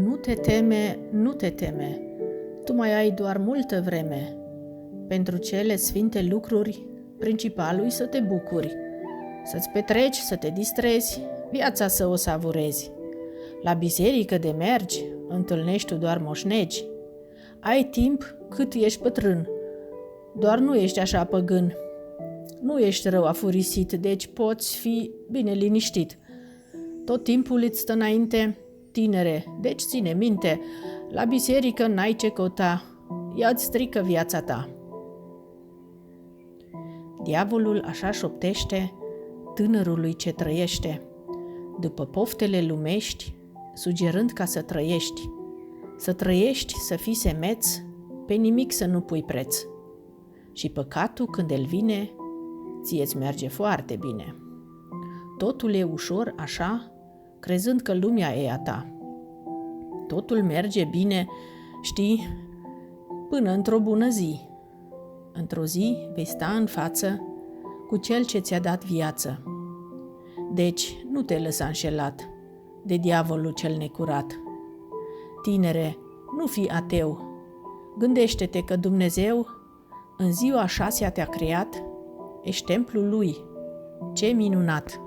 Nu te teme, nu te teme, tu mai ai doar multă vreme. Pentru cele sfinte lucruri, principalul să te bucuri, să-ți petreci, să te distrezi, viața să o savurezi. La biserică de mergi, întâlnești tu doar moșnegi. Ai timp cât ești bătrân, doar nu ești așa păgân. Nu ești rău afurisit, deci poți fi bine liniștit. Tot timpul îți stă înainte, tinere, deci ține minte, la biserică n-ai ce căuta, ea îți strică viața ta. Diavolul așa șoptește tânărului ce trăiește, după poftele lumești, sugerând ca să trăiești, să fii semeț, pe nimic să nu pui preț. Și păcatul când el vine, ție-ți merge foarte bine. Totul e ușor așa, crezând că lumea e a ta. Totul merge bine, știi, până într-o bună zi. Într-o zi vei sta în față cu cel ce ți-a dat viață. Deci nu te lăsa înșelat de diavolul cel necurat. Tinere, nu fi ateu, gândește-te că Dumnezeu în ziua a 6-a te-a creat, ești templul lui. Ce minunat!